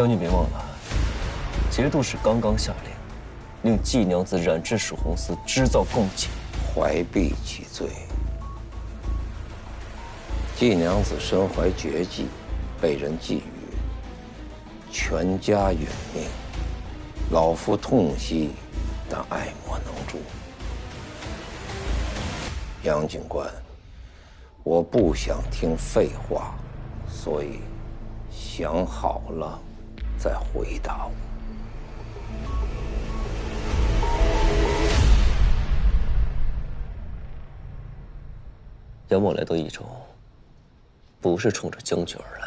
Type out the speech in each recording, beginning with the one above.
将军别忘了，节度使刚刚下令，令季娘子染制蜀红丝，织造贡锦。怀璧其罪。季娘子身怀绝技，被人觊觎，全家殒命。老夫痛惜，但爱莫能助。杨警官，我不想听废话，所以想好了再回答我。杨某来到益州，不是冲着将军而来，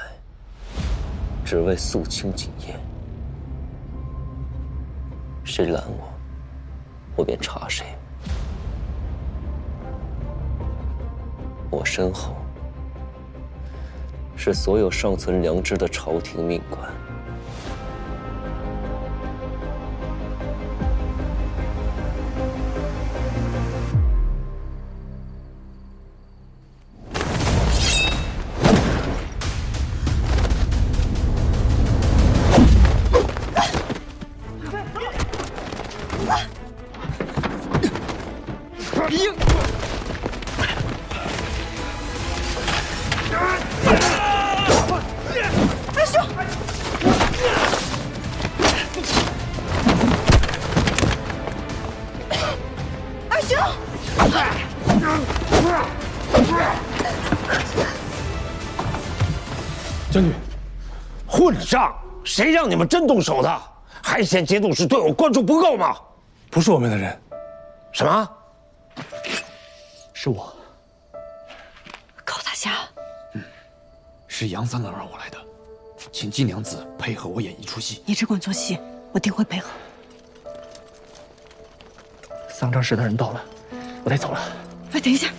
只为肃清锦宴。谁拦我，我便查谁。我身后是所有尚存良知的朝廷命官。将军，混账！谁让你们真动手的？还嫌节度使对我关注不够吗？不是我们的人。什么？是我。高大侠。是杨三郎让我来的，请季娘子配合我演一出戏。你只管做戏，我定会配合。丧章使的人到了，我得走了。喂，等一下。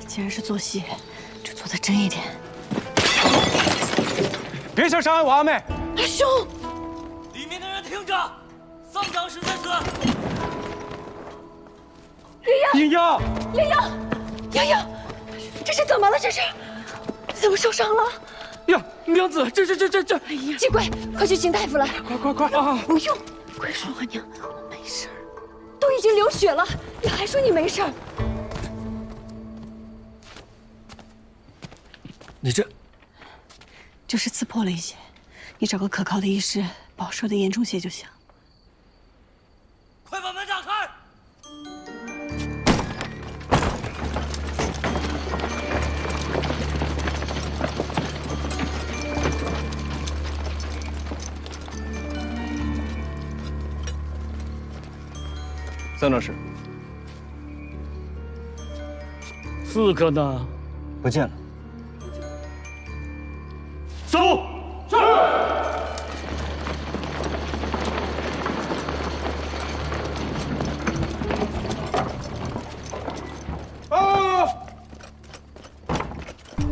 既然是做戏，就做得真一点。别想伤害我阿妹！阿兄，里面的人听着，丧章使在此。英英，洋洋，这是怎么了？这是怎么受伤了？呀，娘子，这！哎呀，季贵，快去请大夫来！快啊！不用，快说啊，娘，我没事儿，都已经流血了，你还说你没事儿？你就是刺破了一些，你找个可靠的医师，保守的严重些就行。快把门打开！丧章使，刺客呢？不见了。走！是。啊！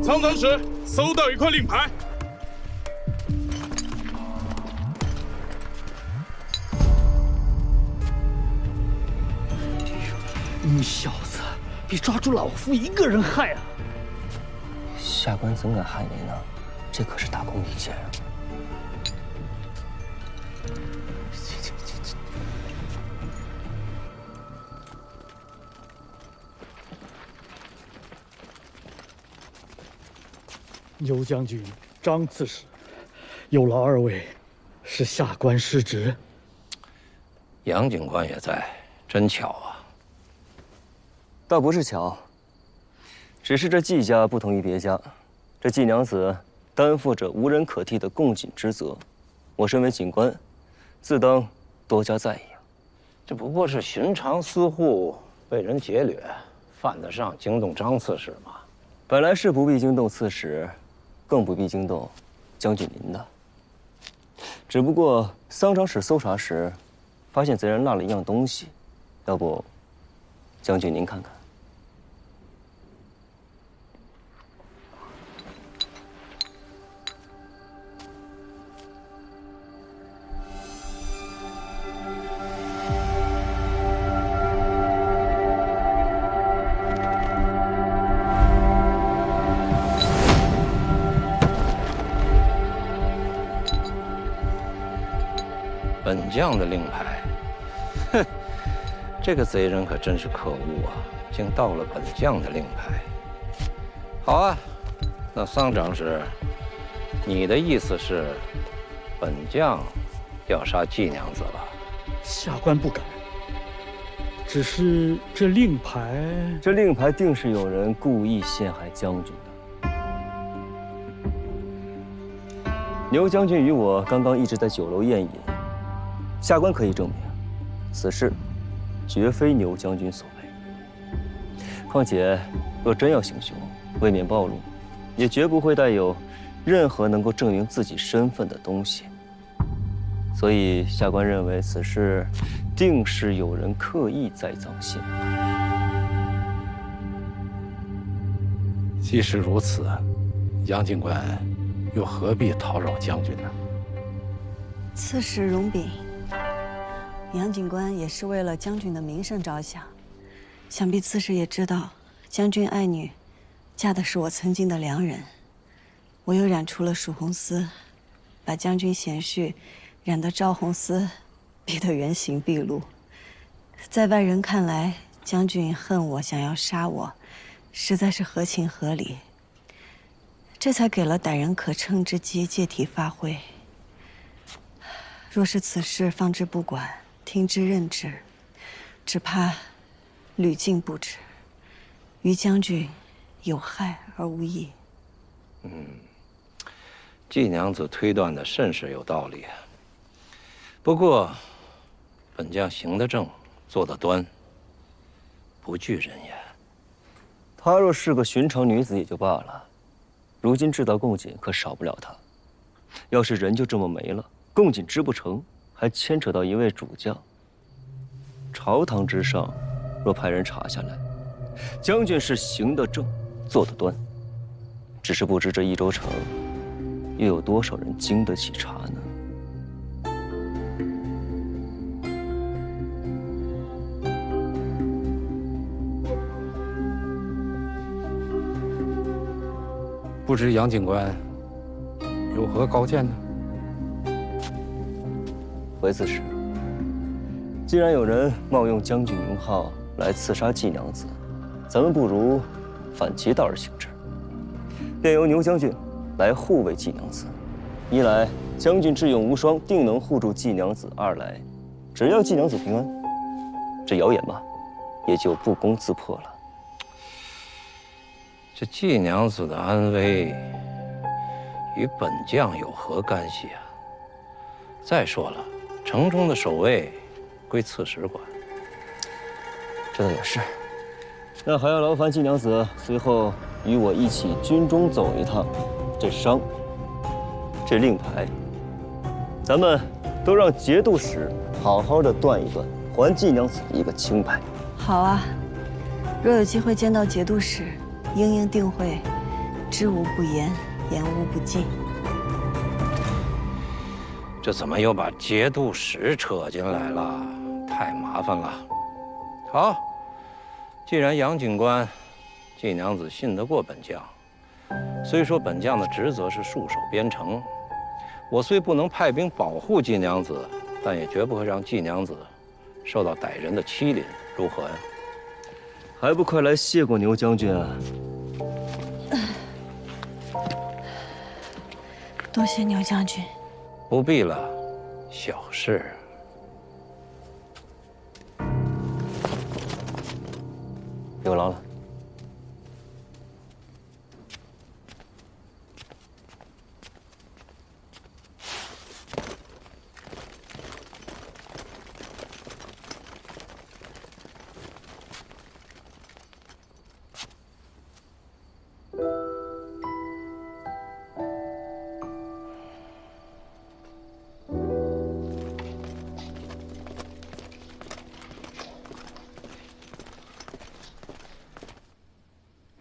苍南使搜到一块令牌。你小子比抓住老夫一个人害啊！下官怎敢害您呢？这可是大功一件啊！尤将军、张刺史，有劳二位，是下官失职。杨警官也在，真巧啊！倒不是巧，只是这季家不同于别家，这季娘子担负着无人可替的贡锦之责，我身为警官，自当多加在意啊。这不过是寻常私户被人劫掠，犯得上惊动张刺史吗？本来是不必惊动刺史，更不必惊动将军您的。只不过丧章使搜查时，发现贼人落了一样东西，要不，将军您看看。本将的令牌。哼，这个贼人可真是可恶啊！竟盗了本将的令牌。好啊，那桑长史，你的意思是，本将要杀季娘子了？下官不敢。只是这令牌，这令牌定是有人故意陷害将军的。牛将军与我刚刚一直在酒楼宴饮，下官可以证明，此事绝非牛将军所为。况且，若真要行凶，为免暴露，也绝不会带有任何能够证明自己身份的东西。所以，下官认为此事定是有人刻意栽赃陷害。既是如此，杨警官又何必叨扰将军呢？刺史容禀，杨警官也是为了将军的名声着想。想必刺史也知道，将军爱女嫁的是我曾经的良人，我又染出了蜀红丝，把将军贤婿染得赵红丝，逼得原形毕露。在外人看来，将军恨我，想要杀我，实在是合情合理。这才给了歹人可乘之机，借题发挥。若是此事放之不管，听之任之，只怕屡禁不止，于将军有害而无益。季娘子推断的甚是有道理。不过，本将行得正，坐得端，不惧人言。她若是个寻常女子也就罢了，如今制造贡锦可少不了她。要是人就这么没了，贡锦织不成，还牵扯到一位主将。朝堂之上，若派人查下来，将军是行得正，坐得端，只是不知这益州城又有多少人经得起查呢？不知杨警官有何高见呢？回刺史，既然有人冒用将军名号来刺杀季娘子，咱们不如反其道而行之，便由牛将军来护卫季娘子。一来将军智勇无双，定能护住季娘子；二来，只要季娘子平安，这谣言嘛，也就不攻自破了。这季娘子的安危与本将有何干系啊？再说了，城中的守卫归刺史管。这倒也是。那还要劳烦季娘子随后与我一起军中走一趟。这伤，这令牌，咱们都让节度使好好的断一断，还季娘子一个清白。好啊，若有机会见到节度使，英定会知无不言，言无不尽。这怎么又把节度使扯进来了？太麻烦了。好，既然杨警官、季娘子信得过本将，虽说本将的职责是戍守边城，我虽不能派兵保护季娘子，但也绝不会让季娘子受到歹人的欺凌，如何呀？还不快来谢过牛将军啊！多谢牛将军。不必了，小事。有劳了。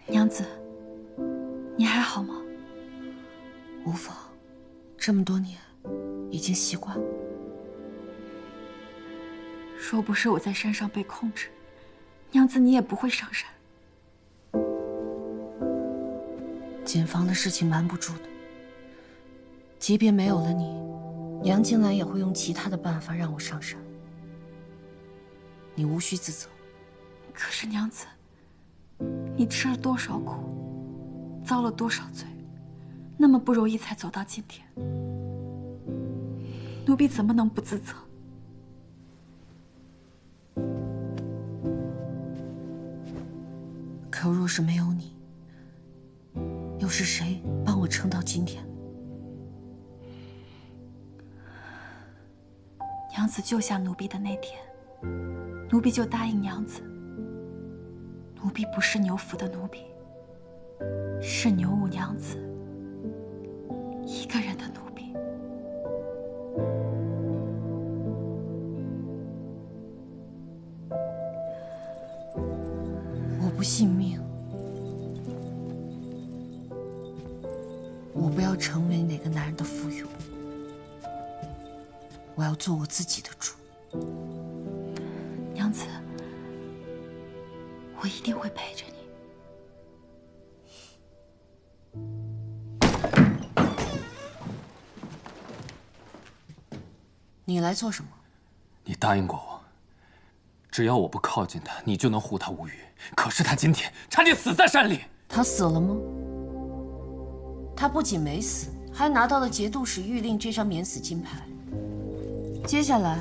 娘子，你还好吗？无妨，这么多年，已经习惯了。若不是我在山上被控制，娘子你也不会上山。谨防的事情瞒不住的，即便没有了你，杨金兰也会用其他的办法让我上山，你无需自责。可是娘子，你吃了多少苦，遭了多少罪，那么不容易才走到今天，奴婢怎么能不自责？可若是没有你，又是谁帮我撑到今天？娘子救下奴婢的那天，奴婢就答应娘子，奴婢不是牛府的奴婢，是牛五娘子一个人的奴婢。我不信命，我不要成为哪个男人的附庸，我要做我自己的主。娘子，我一定会陪着你。你来做什么？你答应过我，只要我不靠近他，你就能护他无虞。可是他今天差点死在山里。他死了吗？他不仅没死，还拿到了节度使谕令这张免死金牌。接下来，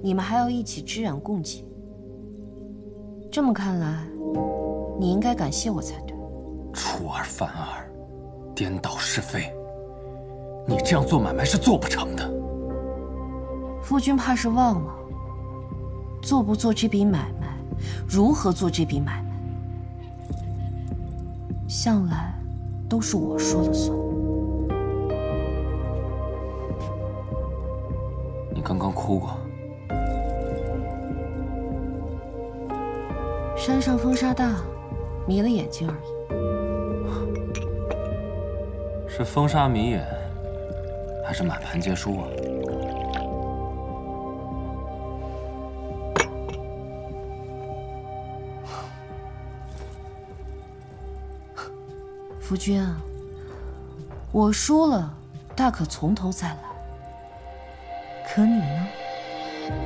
你们还要一起织染供给。这么看来，你应该感谢我才对。出尔反尔，颠倒是非，你这样做买卖是做不成的。夫君怕是忘了，做不做这笔买卖，如何做这笔买卖，向来都是我说了算。你刚刚哭过？山上风沙大，迷了眼睛而已。是风沙迷眼，还是满盘皆输啊？夫君啊，我输了，大可从头再来。可你呢？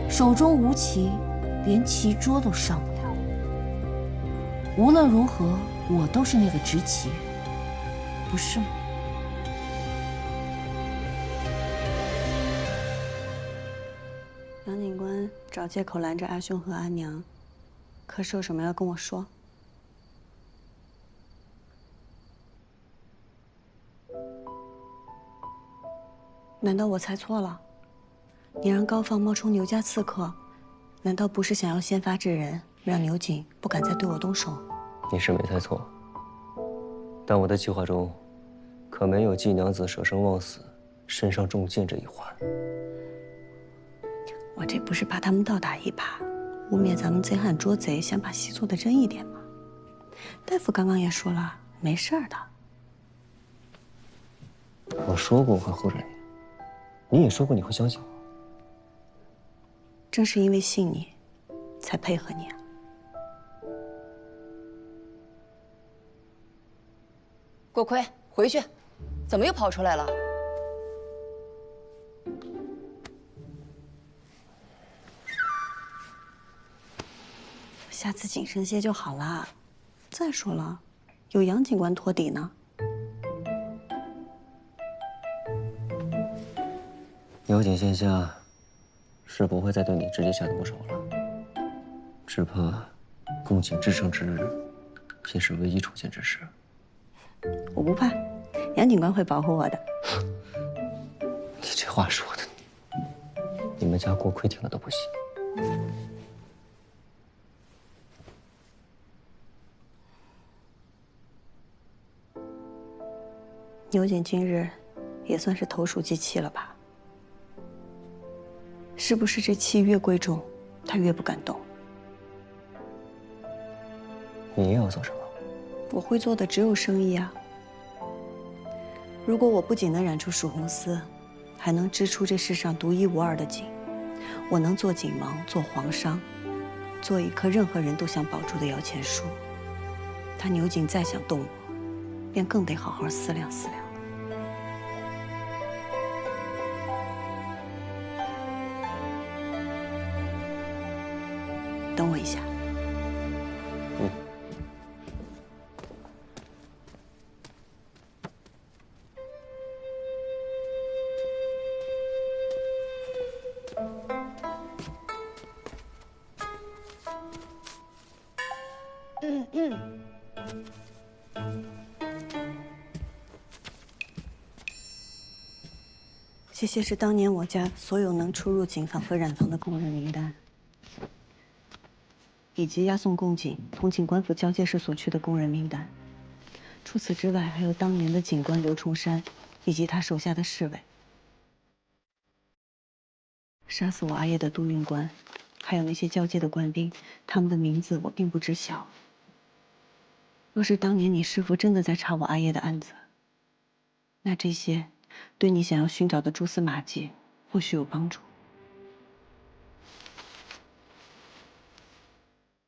手中无棋，连棋桌都上不了。无论如何，我都是那个执棋人，不是吗？杨警官找借口拦着阿兄和阿娘，可是有什么要跟我说？难道我猜错了？你让高放冒充牛家刺客，难道不是想要先发制人，让牛景不敢再对我动手？你是没猜错，但我的计划中可没有季娘子舍生忘死、身上中箭这一环。我这不是怕他们倒打一耙，污蔑咱们贼喊捉贼，想把戏做得真一点吗？大夫刚刚也说了，没事儿的。我说过我会护着你，你也说过你会相信我。正是因为信你，才配合你啊。郭奎，回去，怎么又跑出来了？下次谨慎些就好啦。再说了，有杨警官托底呢。牛景线下是不会再对你直接下毒手了，只怕共景制胜之日，便是唯一出现之时。我不怕，杨警官会保护我的。你这话说的，你们家郭奎听了都不信。牛景今日也算是投鼠忌器了吧？是不是这气越贵重，他越不敢动？你又要做什么？我会做的只有生意啊。如果我不仅能染出蜀红丝，还能织出这世上独一无二的锦，我能做锦芒，做皇商，做一棵任何人都想保住的摇钱树。他牛景再想动我，便更得好好思量思量。等我一下。这些是当年我家所有能出入警房和染房的工人名单，以及押送供警、同警官府交界时所去的工人名单。除此之外，还有当年的警官刘崇山以及他手下的侍卫。杀死我阿爷的督运官，还有那些交界的官兵，他们的名字我并不知晓。若是当年你师父真的在查我阿爷的案子，那这些对你想要寻找的蛛丝马迹或许有帮助。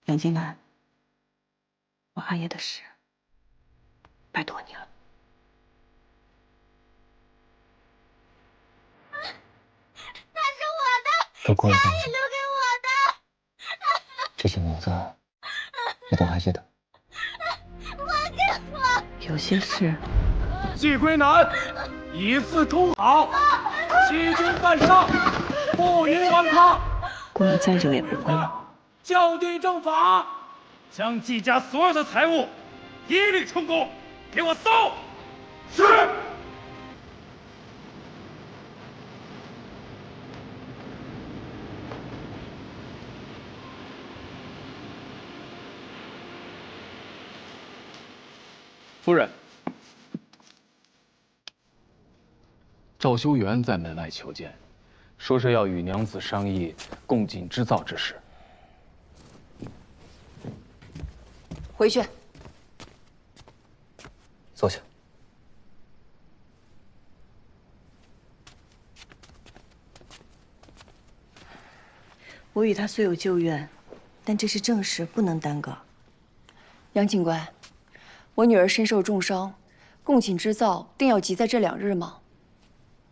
杨金兰，我阿爷的事，拜托你了。那是我的，都过了家里留给我的。这些名字你都还记得？还给我！有些事，季归南以次通好，欺君犯上，不允枉他。过了再久也不会了。校对正法，将季家所有的财物一律充公，给我搜。是。夫人，赵修元在门外求见，说是要与娘子商议供锦织造之事。回去。坐下。我与他虽有旧怨，但这是正事，不能耽搁。杨警官，我女儿身受重伤，供锦织造定要急在这2日吗？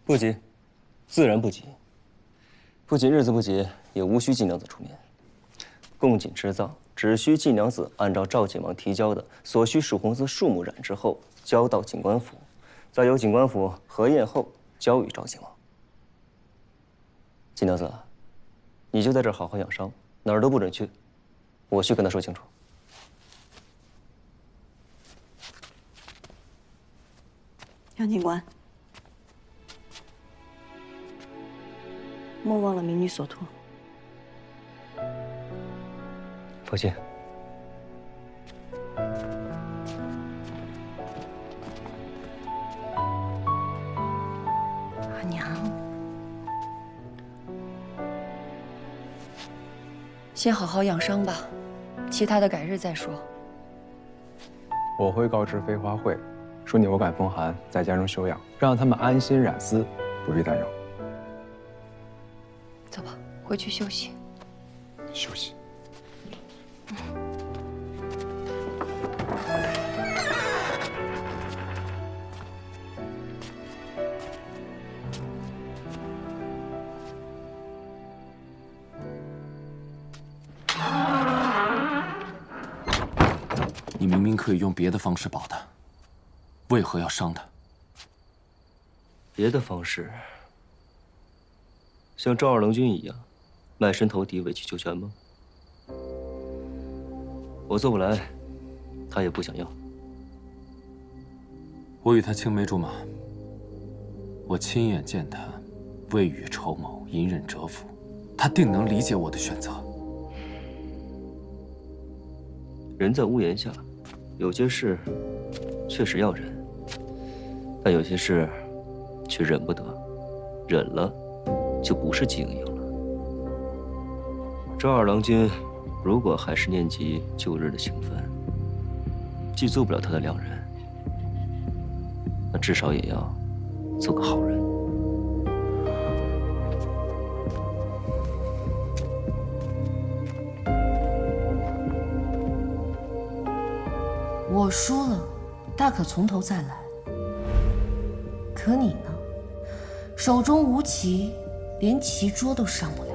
不急，自然不急。不仅日子不急，也无需季娘子出面。供锦织造只需季娘子按照赵景王提交的所需蜀红丝数目染制后，交到警官府，再由警官府核验后交予赵景王。季娘子，你就在这儿好好养伤，哪儿都不准去，我去跟他说清楚。杨警官，莫忘了民女所托。父亲，阿娘，先好好养伤吧，其他的改日再说。我会告知飞花会，说你偶感风寒，在家中休养，让他们安心染丝，不必担忧。走吧，回去休息。休息。你明明可以用别的方式保他，为何要伤他？别的方式，像赵二郎君一样，卖身投地，委曲求全吗？我做不来，他也不想要。我与他青梅竹马，我亲眼见他未雨绸缪，隐忍蛰伏，他定能理解我的选择。人在屋檐下，有些事确实要忍，但有些事却忍不得，忍了就不是季莹莹了。赵二郎君如果还是念及旧日的情分，既做不了他的良人，那至少也要做个好人。我输了，大可从头再来。可你呢？手中无棋，连棋桌都上不了。